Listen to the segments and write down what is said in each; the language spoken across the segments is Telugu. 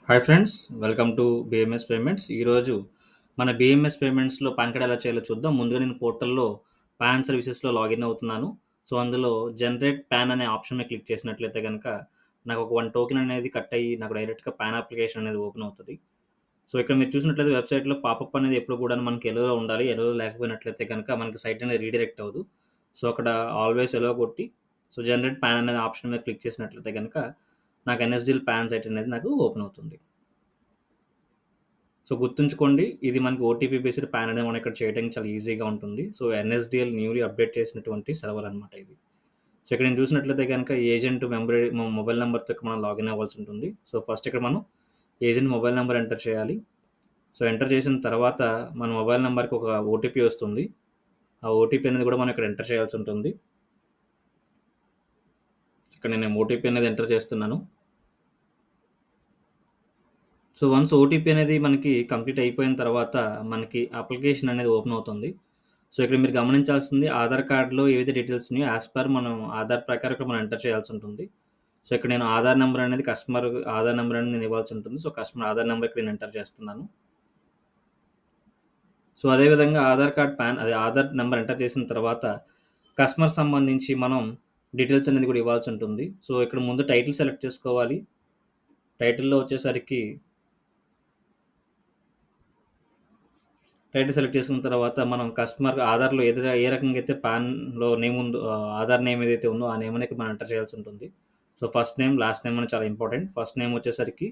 Hi friends, welcome to BMS payments. ఈరోజు మన బిఎంఎస్ పేమెంట్స్లో పాన్ కార్డ్ ఎలా చేయాలో చూద్దాం. ముందుగా నేను పోర్టల్లో పాన్ సర్వీసెస్లో లాగిన్ అవుతున్నాను. సో అందులో జనరేట్ పాన్ అనే ఆప్షన్ మీద క్లిక్ చేసినట్లయితే కనుక నాకు ఒక 1 టోకెన్ అనేది కట్ అయ్యి నాకు డైరెక్ట్గా పాన్ అప్లికేషన్ అనేది ఓపెన్ అవుతుంది. సో ఇక్కడ మీరు చూసినట్లయితే వెబ్సైట్లో పాపప్ అనేది ఎప్పుడు కూడా మనకి ఎలోలో ఉండాలి. ఎలోలో లేకపోయినట్లయితే కనుక మనకి సైట్ అనేది రీడైరెక్ట్ అవ్వదు. సో అక్కడ ఆల్వేస్ ఎలో కొట్టి సో జనరేట్ పాన్ అనేది ఆప్షన్ మీద క్లిక్ చేసినట్లయితే కనుక నాకు ఎన్ఎస్డిఎల్ పాన్ సైట్ అనేది నాకు ఓపెన్ అవుతుంది. సో గుర్తుంచుకోండి, ఇది మనకి ఓటీపీ బేస్డ్ పాన్ అనేది మనం ఇక్కడ చేయడానికి చాలా ఈజీగా ఉంటుంది. సో ఎన్ఎస్డిఎల్ న్యూలీ అప్డేట్ చేసినటువంటి సర్వర్ అనమాట ఇది. సో ఇక్కడ నేను చూసినట్లయితే కనుక ఏజెంట్ మొబైల్ నెంబర్తో మనం లాగిన్ అవ్వాల్సి ఉంటుంది. సో ఫస్ట్ ఇక్కడ మనం ఏజెంట్ మొబైల్ నెంబర్ ఎంటర్ చేయాలి. సో ఎంటర్ చేసిన తర్వాత మన మొబైల్ నెంబర్కి ఒక ఓటీపీ వస్తుంది. ఆ ఓటీపీ అనేది కూడా మనం ఇక్కడ ఎంటర్ చేయాల్సి ఉంటుంది. ఇక్కడ నేను ఓటీపీ అనేది ఎంటర్ చేస్తున్నాను. సో వన్స్ ఓటీపీ అనేది మనకి కంప్లీట్ అయిపోయిన తర్వాత మనకి అప్లికేషన్ అనేది ఓపెన్ అవుతుంది. సో ఇక్కడ మీరు గమనించాల్సింది ఆధార్ కార్డ్‌లో ఏవైతే డీటెయిల్స్ ఉన్నాయో యాస్ పర్ మనం ఆధార్ ప్రకారం ఇక్కడ మనం ఎంటర్ చేయాల్సి ఉంటుంది. సో ఇక్కడ నేను ఆధార్ నంబర్ అనేది కస్టమర్ ఆధార్ నంబర్ అనేది నేను ఇవ్వాల్సి ఉంటుంది. సో కస్టమర్ ఆధార్ నంబర్ ఇక్కడ నేను ఎంటర్ చేస్తున్నాను. సో అదేవిధంగా ఆధార్ నంబర్ ఎంటర్ చేసిన తర్వాత కస్టమర్ సంబంధించి మనం డీటెయిల్స్ అనేది కూడా ఇవ్వాల్సి ఉంటుంది. సో ఇక్కడ ముందు టైటిల్ సెలెక్ట్ చేసుకోవాలి. టైటిల్‌లో వచ్చేసరికి టైటిల్ సెలెక్ట్ చేసుకున్న తర్వాత మనం కస్టమర్ ఆధార్‌లో ఏ రకంగా అయితే పాన్‌లో నేమ్ ఉందో ఆధార్ నేమ్ ఏదైతే ఉందో ఆ నేమ్ అనేది మనం ఎంటర్ చేయాల్సి ఉంటుంది. So first name, last name అనేది చాలా ఇంపార్టెంట్. ఫస్ట్ నేమ్ వచ్చేసరికి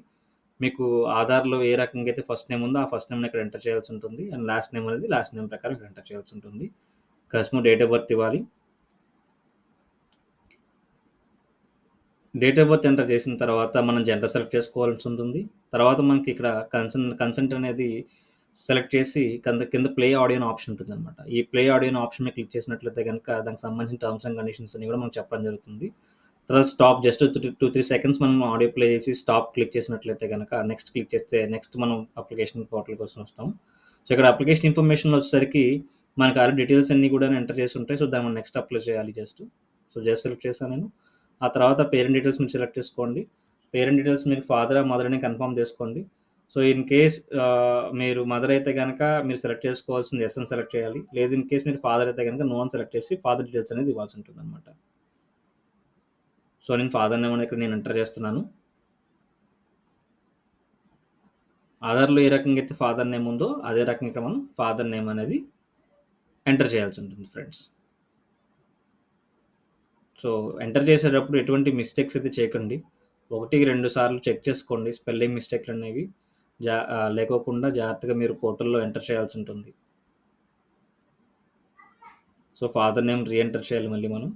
మీకు ఆధార్‌లో ఏ రకంగా అయితే ఫస్ట్ నేమ్ ఉందో ఆ ఫస్ట్ నేమ్‌ని ఇక్కడ ఎంటర్ చేయాల్సి ఉంటుంది. అండ్ లాస్ట్ నేమ్ అనేది లాస్ట్ నేమ్ ప్రకారం ఇక్కడ ఎంటర్ చేయాల్సి ఉంటుంది. కస్టమర్ డేట్ ఆఫ్ బర్త్ ఇవ్వాలి. డేట్ ఆఫ్ బర్త్ ఎంటర్ చేసిన తర్వాత మనం జెండర్ సెలెక్ట్ చేసుకోవాల్సి ఉంటుంది. తర్వాత మనకి ఇక్కడ కన్సెంట్ అనేది సెలెక్ట్ చేసి కింద ప్లే ఆడియో అని ఆప్షన్ ఉంటుందనమాట. ఈ ప్లే ఆడియో ఆప్షన్ మీద క్లిక్ చేసినట్లయితే కనుక దానికి సంబంధించిన టర్మ్స్ అండ్ కండిషన్స్ అన్ని కూడా మనం చెప్పడం జరుగుతుంది. తర్వాత స్టాప్ జస్ట్ 2-3 సెకండ్స్ మనం ఆడియో ప్లే చేసి స్టాప్ క్లిక్ చేసినట్లయితే కనుక నెక్స్ట్ క్లిక్ చేస్తే నెక్స్ట్ మనం అప్లికేషన్ పోర్టల్ కోసం వస్తాం. సో ఇక్కడ అప్లికేషన్ ఇన్ఫర్మేషన్లో వచ్చేసరికి మనకు ఆల్రెడీ డీటెయిల్స్ అన్నీ కూడా ఎంటర్ చేసి ఉంటాయి. సో దాన్ని మనం నెక్స్ట్ అప్లై చేయాలి జస్ట్ సెలెక్ట్ చేశాను నేను. ఆ తర్వాత పేరెంట్ డీటెయిల్స్ మీరు సెలెక్ట్ చేసుకోండి. పేరెంట్ డీటెయిల్స్ మీరు ఫాదరా మదర్ అని కన్ఫర్మ్ చేసుకోండి. సో ఇన్ కేస్ మీరు మదర్ అయితే కనుక మీరు సెలెక్ట్ చేసుకోవాల్సింది ఎస్ అని సెలెక్ట్ చేయాలి. లేదు ఇన్ కేస్ మీరు ఫాదర్ అయితే కనుక నో అని సెలెక్ట్ చేసి ఫాదర్ డీటెయిల్స్ అనేది ఇవ్వాల్సి ఉంటుంది అనమాట. సో నేను ఫాదర్ నేమ్ అనేది ఇక్కడ నేను ఎంటర్ చేస్తున్నాను. ఆధార్‌లో ఏ రకంగా అయితే ఫాదర్ నేమ్ ఉందో అదే రకంగా ఇక్కడ మనం ఫాదర్ నేమ్ అనేది ఎంటర్ చేయాల్సి ఉంటుంది ఫ్రెండ్స్. సో ఎంటర్ చేసేటప్పుడు ఎటువంటి మిస్టేక్స్ అయితే చేయకండి. 1-2 సార్లు చెక్ చేసుకోండి స్పెల్లింగ్ మిస్టేక్లు అనేవి లేకోకుండా జాగ్రత్తగా మీరు పోర్టల్‌లో ఎంటర్ చేయాల్సి ఉంటుంది. సో ఫాదర్ నేమ్ రీఎంటర్ చేయాలి మళ్ళీ మనం.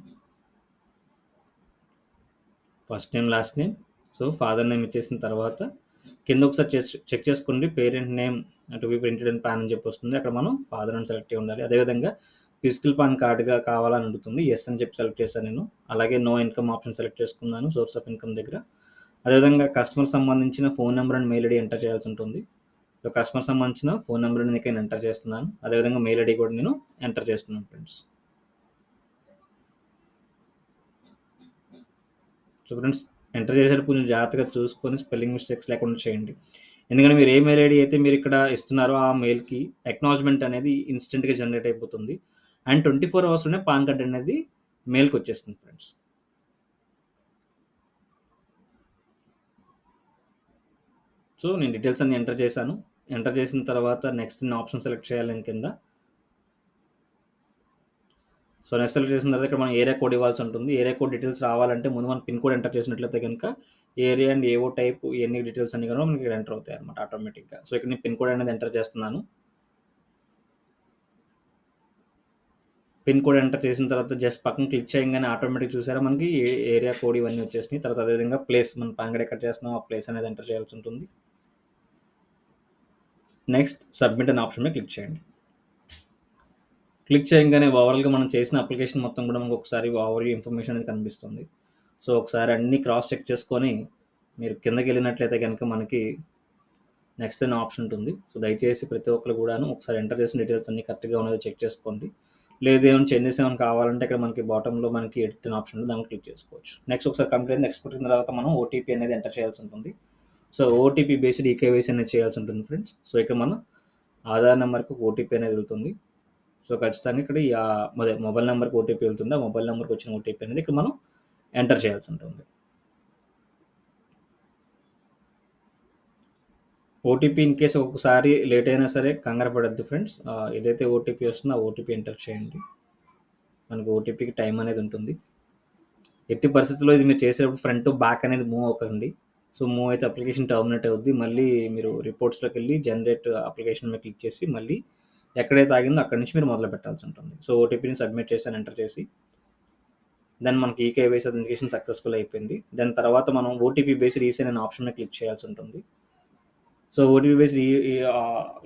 First name, last name. So father name ఇచ్చేసిన తర్వాత కింద ఒకసారి చెక్ చేసుకోండి. Parent name to be printed in pan అని చెప్పి వస్తుంది. అక్కడ మనం ఫాదర్ అని సెలెక్ట్ అయ్యి ఉండాలి. అదేవిధంగా ఫిజికల్ పాన్ కార్డ్‌గా కావాలని అడుగుతుంది. యెస్ అని చెప్పి సెలెక్ట్ చేశాను నేను. అలాగే నో ఇన్‌కమ్ ఆప్షన్ సెలెక్ట్ చేసుకున్నాను సోర్స్ ఆఫ్ ఇన్‌కమ్ దగ్గర. అదేవిధంగా కస్టమర్ సంబంధించిన phone number and mail ID enter చేయాల్సి ఉంటుంది. సో కస్టమర్ సంబంధించిన ఫోన్ నెంబర్ అనేది నేను ఎంటర్ చేస్తున్నాను. అదేవిధంగా మెయిల్ ఐడీ కూడా నేను ఎంటర్ చేస్తున్నాను ఫ్రెండ్స్. సో ఫ్రెండ్స్, ఎంటర్ చేసేటప్పుడు కొంచెం జాగ్రత్తగా చూసుకొని స్పెల్లింగ్ మిస్టేక్స్ లేకుండా చేయండి. ఎందుకంటే మీరు ఏ మెయిల్ ఐడీ అయితే మీరు ఇక్కడ ఇస్తున్నారో ఆ మెయిల్‌కి అక్నాలెడ్జ్‌మెంట్ అనేది ఇన్‌స్టెంట్‌గా జనరేట్ అయిపోతుంది. అండ్ 24 అవర్స్‌లోనే పాన్ కార్డ్ అనేది మెయిల్‌కి వచ్చేస్తుంది ఫ్రెండ్స్. సో నేను డీటెయిల్స్ అన్ని ఎంటర్ చేశాను. ఎంటర్ చేసిన తర్వాత నెక్స్ట్ ఆప్షన్ సెలెక్ట్ చేయాలి నేను కింద. సో నెక్స్ట్ సెలెక్ట్ చేసిన తర్వాత ఇక్కడ మనం ఏరియా కోడ్ ఇవ్వాల్సి ఉంటుంది. ఏరియా కోడ్ డీటెయిల్స్ రావాలంటే ముందు మనం పిన్ కోడ్ ఎంటర్ చేసినట్లయితే కనుక ఏరియా అండ్ ఏవో టైప్ ఇవన్నీ డీటెయిల్స్ అన్ని కూడా మనకి ఎంటర్ అవుతాయి అనమాట ఆటోమేటిక్‌గా. సో ఇక్కడ నేను పిన్ కోడ్ అనేది ఎంటర్ చేస్తున్నాను. పిన్ కోడ్ ఎంటర్ చేసిన తర్వాత జస్ట్ పక్కన క్లిక్ చేయగానే ఆటోమేటిక్ చూసారా మనకి ఏరియా కోడ్ ఇవన్నీ వచ్చేసినాయి. తర్వాత అదేవిధంగా ప్లేస్ మనం పాన్ కార్డ్ ఎక్కడ చేస్తున్నాం ఆ ప్లేస్ అనేది ఎంటర్ చేయాల్సి ఉంటుంది. నెక్స్ట్ సబ్మిట్ అనే ఆప్షన్ మీద క్లిక్ చేయండి. క్లిక్ చేయగానే ఓవరాల్‌గా మనం చేసిన అప్లికేషన్ మొత్తం కూడా మనకు ఒకసారి ఓవర్ ఇన్ఫర్మేషన్ అనేది కనిపిస్తుంది. సో ఒకసారి అన్నీ క్రాస్ చెక్ చేసుకొని మీరు కిందకెళ్ళినట్లయితే కనుక మనకి నెక్స్ట్ అనే ఆప్షన్ ఉంటుంది. సో దయచేసి ప్రతి ఒక్కరు కూడాను ఒకసారి ఎంటర్ చేసిన డీటెయిల్స్ అన్నీ కరెక్ట్‌గా ఉన్నాయో చెక్ చేసుకోండి. లేదు ఏమైనా చేంజెస్ ఏమైనా కావాలంటే ఇక్కడ మనకి బాటమ్‌లో మనకి ఎడిట్ అనే ఆప్షన్ ఉంది. దాన్ని క్లిక్ చేసుకోవచ్చు. నెక్స్ట్ ఒకసారి కంప్లీట్ నెక్స్ట్ కొట్టిన తర్వాత మనం ఓటీపీ అనేది ఎంటర్ చేయాల్సి ఉంటుంది. సో ఓటీపీ బేస్డ్ ఈకేవైసీ అనేది చేయాల్సి ఉంటుంది ఫ్రెండ్స్. సో ఇక్కడ మనం ఆధార్ నెంబర్కి ఒక ఓటీపీ అనేది వెళ్తుంది. సో ఖచ్చితంగా ఇక్కడ మొబైల్ నెంబర్కి ఓటీపీ వెళ్తుంది. ఆ మొబైల్ నెంబర్కి వచ్చిన ఓటీపీ అనేది ఇక్కడ మనం ఎంటర్ చేయాల్సి ఉంటుంది. ఓటీపీ ఇన్ కేస్ ఒక్కొక్కసారి లేట్ అయినా సరే కంగారు పడద్దు ఫ్రెండ్స్. ఏదైతే ఓటీపీ వస్తుందో ఆ ఓటీపీ ఎంటర్ చేయండి. మనకు ఓటీపీకి టైం అనేది ఉంటుంది. ఎట్టి పరిస్థితుల్లో ఇది మీరు చేసేటప్పుడు ఫ్రంట్ టు బ్యాక్ అనేది మూవ్ అవ్వకండి. సో మూవ్ అయితే అప్లికేషన్ టర్మినేట్ అవుద్ది. మళ్ళీ మీరు రిపోర్ట్స్లోకి వెళ్ళి జనరేట్ అప్లికేషన్ మీద క్లిక్ చేసి మళ్ళీ ఎక్కడైతే ఆగిందో అక్కడి నుంచి మీరు మొదలు పెట్టాల్సి ఉంటుంది. సో ఓటీపీని సబ్మిట్ చేసి ఎంటర్ చేసి దెన్ మనకి ఈకేవైసీ అథెంటికేషన్ సక్సెస్ఫుల్ అయిపోయింది. దాని తర్వాత మనం ఓటీపీ బేస్డ్ ఈసైన్ అనే ఆప్షన్ మీద క్లిక్ చేయాల్సి ఉంటుంది. సో ఓటీపీ బేస్డ్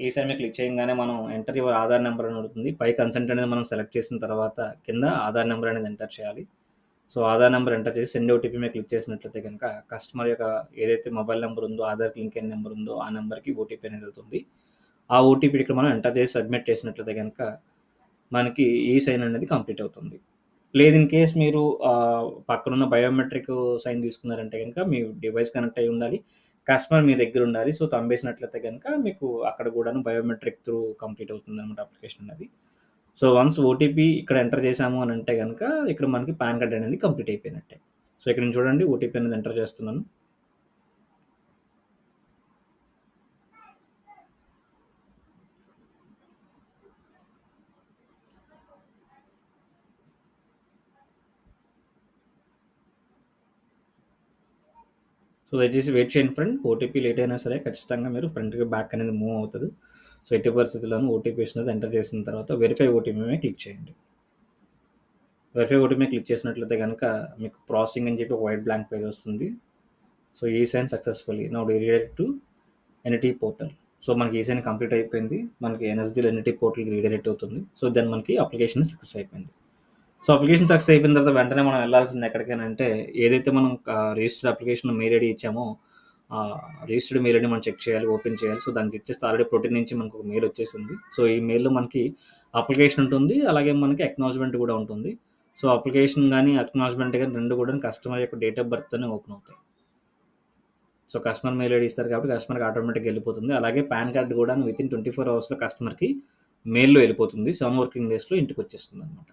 ఈసైన్ మీద క్లిక్ చేయగానే మనం ఎంటర్ యువర్ ఆధార్ నెంబర్ అని ఉంటుంది. పై కన్సెంట్ అనేది మనం సెలెక్ట్ చేసిన తర్వాత కింద ఆధార్ నెంబర్ అనేది ఎంటర్ చేయాలి. సో ఆధార్ నెంబర్ ఎంటర్ చేసి సెండ్ ఓటీపీ మీద క్లిక్ చేసినట్లయితే కనుక కస్టమర్ యొక్క ఏదైతే మొబైల్ నెంబర్ ఉందో, ఆధార్ లింక్ అయిన నెంబర్ ఉందో ఆ నెంబర్కి ఓటీపీ అనేది వెళ్తుంది. ఆ ఓటీపీ ఇక్కడ మనం ఎంటర్ చేసి సబ్మిట్ చేసినట్లయితే కనుక మనకి ఈ సైన్ అనేది కంప్లీట్ అవుతుంది. లేదు ఇన్ కేస్ మీరు పక్కనున్న బయోమెట్రిక్ సైన్ తీసుకున్నారంటే కనుక మీ డివైస్ కనెక్ట్ అయి ఉండాలి. కస్టమర్ మీ దగ్గర ఉండాలి. సో తంబేసినట్లయితే కనుక మీకు అక్కడ కూడాను బయోమెట్రిక్ త్రూ కంప్లీట్ అవుతుందనమాట అప్లికేషన్ అనేది. సో వన్స్ ఓటీపీ ఇక్కడ ఎంటర్ చేసాము అని అంటే కనుక ఇక్కడ మనకి పాన్ కార్డ్ అనేది కంప్లీట్ అయిపోయినట్టే. సో ఇక్కడ నుంచి చూడండి ఓటీపీ అనేది ఎంటర్ చేస్తున్నాను. సో దయచేసి వెయిట్ చేయండి ఫ్రెండ్. ఓటీపీ లేట్ అయినా సరే ఖచ్చితంగా మీరు ఫ్రంట్‌కి బ్యాక్ అనేది మూవ్ అవుతది. సో ఎట్టి పరిస్థితుల్లోనూ ఓటీపీ వచ్చినది ఎంటర్ చేసిన తర్వాత వెరిఫై ఓటీపీ మీద క్లిక్ చేయండి. వెరిఫై ఓటీపీ మీద క్లిక్ చేసినట్లయితే కనుక మీకు ప్రాసెసింగ్ అని చెప్పి ఒక వైట్ బ్లాంక్ పేజ్ వస్తుంది. So e sign successfully now redirect to NIT portal. So మనకి ఈ సైన్ కంప్లీట్ అయిపోయింది. మనకి ఎన్ఎస్‌డీఎల్ ఎన్‌ఐటీ పోర్టల్‌కి రీడైరెక్ట్ అవుతుంది. సో దెన్ మనకి అప్లికేషన్ సక్సెస్ అయిపోయింది. సో అప్లికేషన్ సక్సెస్ అయిపోయిన తర్వాత వెంటనే మనం వెళ్ళాల్సింది ఎక్కడికైనంటే ఏదైతే మనం రిజిస్టర్డ్ అప్లికేషన్ మెయిల్ ఐడీ ఇచ్చామో రిజిస్టర్డ్ మెయిల్ ఐడీ మనం చెక్ చేయాలి, ఓపెన్ చేయాలి. సో దానికి ఇచ్చేస్తే ఆల్రెడీ ప్రోటీన్ నుంచి మనకు ఒక మెయిల్ వచ్చేసింది. సో ఈ మెయిల్‌లో మనకి అప్లికేషన్ ఉంటుంది. అలాగే మనకి అక్నాలెడ్జ్‌మెంట్ కూడా ఉంటుంది. సో అప్లికేషన్ కానీ అక్నాలెడ్జ్‌మెంట్ కానీ 2 కూడా కస్టమర్ యొక్క డేట్ ఆఫ్ బర్త్‌తోనే ఓపెన్ అవుతాయి. సో కస్టమర్ మెయిల్ ఐడీ ఇస్తారు కాబట్టి కస్టమర్‌కి ఆటోమేటిక్‌గా వెళ్ళిపోతుంది. అలాగే పాన్ కార్డ్ కూడా వితిన్ 24 అవర్స్‌లో కస్టమర్‌కి మెయిల్‌లో వెళ్ళిపోతుంది. 7 వర్కింగ్ డేస్‌లో ఇంటికి వచ్చేస్తుందనమాట.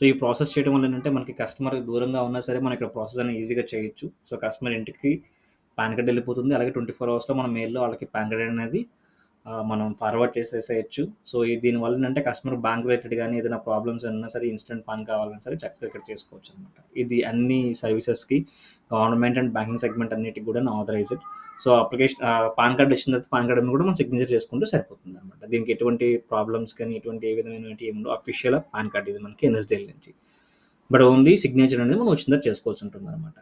సో ఈ ప్రాసెస్ చేయడం వల్ల ఏంటంటే మనకి కస్టమర్ దూరంగా ఉన్నా సరే మనం ఇక్కడ ప్రాసెస్ అనేది ఈజీగా చేయొచ్చు. సో కస్టమర్ ఇంటికి పాన్ కార్డ్ వెళ్ళిపోతుంది. అలాగే 24 అవర్స్‌లో మన మెయిల్‌లో వాళ్ళకి పాన్ కార్డ్ అనేది మనం ఫార్వర్డ్ చేసేసేయొచ్చు. సో దీనివల్ల ఏంటంటే కస్టమర్ బ్యాంక్ రిలేటెడ్ కానీ ఏదైనా ప్రాబ్లమ్స్ ఉన్నా సరే ఇన్స్టెంట్ పాన్ కావాలన్నా సరే చక్కగా ఇక్కడ చేసుకోవచ్చు అనమాట. ఇది అన్ని సర్వీసెస్‌కి గవర్నమెంట్ అండ్ బ్యాంకింగ్ సెగ్మెంట్ అన్నిటికి కూడా authorised. So application PAN card వచ్చిన తర్వాత పాన్ కార్డ్ మీద కూడా మనం సిగ్నేచర్ చేసుకుంటే సరిపోతుంది అనమాట. దీనికి ఎటువంటి ప్రాబ్లమ్స్ కానీ ఎటువంటి ఏ విధమైనటువంటి ఏముండవు. అఫీషియల్ పాన్ కార్డ్ ఇది మనకి ఎన్ఎస్‌డీఎల్ నుంచి. బట్ ఓన్లీ సిగ్నేచర్ అనేది మనం వచ్చిన తర్వాత చేసుకోవాల్సి ఉంటుంది అనమాట.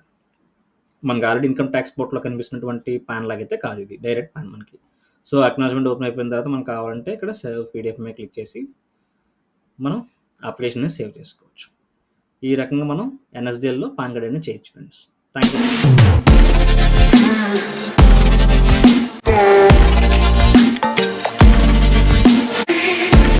మనకి ఆల్రెడీ ఇన్కమ్ ట్యాక్స్ పోర్టల్‌లో కనిపిస్తున్నటువంటి పాన్ లాగైతే కాదు ఇది. డైరెక్ట్ పాన్ మనకి. సో అక్నాలెడ్జ్‌మెంట్ ఓపెన్ అయిపోయిన తర్వాత మనకు కావాలంటే ఇక్కడ సేవ్ పీడీఎఫ్ మీద క్లిక్ చేసి మనం అప్లికేషన్‌ని సేవ్ చేసుకోవచ్చు. ఈ రకంగా మనం ఎన్ఎస్‌డీఎల్‌లో పాన్ కార్డ్ అనేది చేయొచ్చు ఫ్రెండ్స్. Thank you.